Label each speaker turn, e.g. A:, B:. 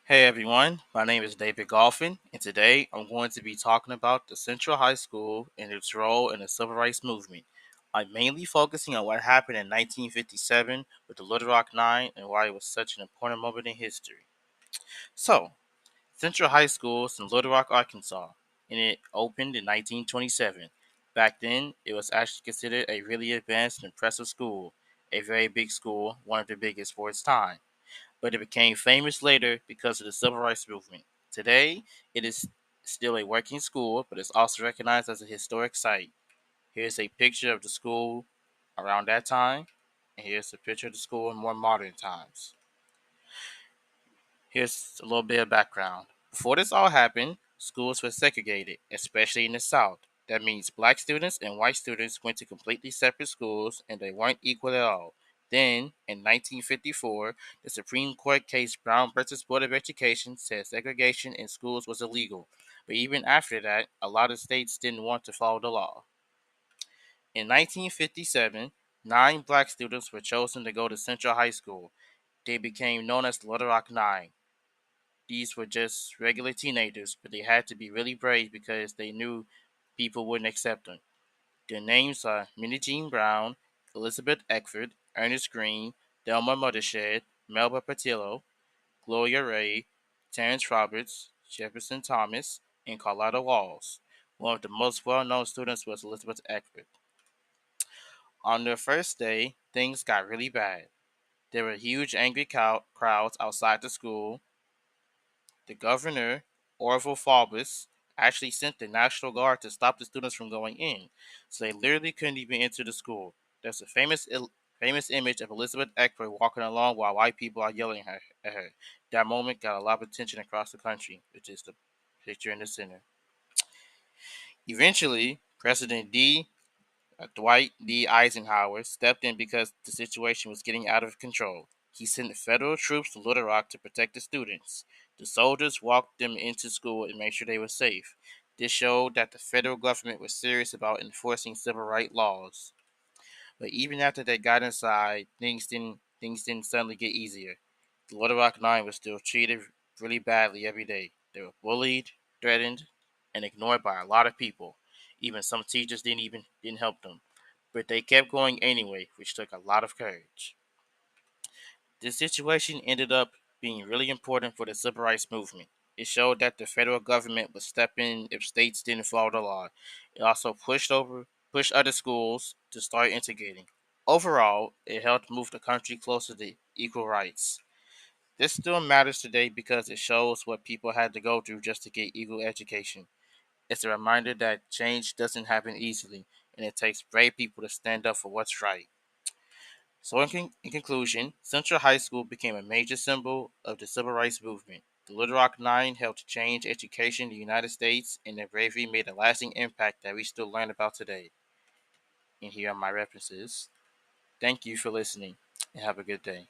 A: Hey everyone, my name is David Golphin, and today I'm going to be talking about the Central High School and its role in the Civil Rights Movement. I'm mainly focusing on what happened in 1957 with the Little Rock Nine and why it was such an important moment in history. So, Central High School is in Little Rock, Arkansas, and it opened in 1927. Back then, it was actually considered a really advanced and impressive school, a very big school, one of the biggest for its time, but it became famous later because of the civil rights movement. Today, it is still a working school, but it's also recognized as a historic site. Here's a picture of the school around that time, and here's a picture of the school in more modern times. Here's a little bit of background. Before this all happened, schools were segregated, especially in the South. That means black students and white students went to completely separate schools and they weren't equal at all. Then, in 1954, the Supreme Court case Brown versus Board of Education said segregation in schools was illegal. But even after that, a lot of states didn't want to follow the law. In 1957, 9 black students were chosen to go to Central High School. They became known as the Little Rock Nine. These were just regular teenagers, but they had to be really brave because they knew people wouldn't accept them. Their names are Minnie Jean Brown, Elizabeth Eckford, Ernest Green, Delma Mothershed, Melba Patillo, Gloria Ray, Terrence Roberts, Jefferson Thomas, and Carlotta Walls. One of the most well-known students was Elizabeth Eckford. On their first day, things got really bad. There were huge angry crowds outside the school. The governor, Orville Faubus, actually sent the National Guard to stop the students from going in, so they literally couldn't even enter the school. There's a famous image of Elizabeth Eckford walking along while white people are yelling at her. That moment got a lot of attention across the country, which is the picture in the center. Eventually, Dwight D. Eisenhower stepped in because the situation was getting out of control. He sent federal troops to Little Rock to protect the students. The soldiers walked them into school and made sure they were safe. This showed that the federal government was serious about enforcing civil rights laws. But even after they got inside, things didn't suddenly get easier. The Little Rock Nine was still treated really badly every day. They were bullied, threatened, and ignored by a lot of people. Even some teachers didn't help them. But they kept going anyway, which took a lot of courage. This situation ended up being really important for the civil rights movement. It showed that the federal government would step in if states didn't follow the law. It also pushed other schools to start integrating. Overall, it helped move the country closer to equal rights. This still matters today because it shows what people had to go through just to get equal education. It's a reminder that change doesn't happen easily, and it takes brave people to stand up for what's right. So, in conclusion, Central High School became a major symbol of the civil rights movement. The Little Rock Nine helped change education in the United States, and their bravery made a lasting impact that we still learn about today. And here are my references. Thank you for listening, and have a good day.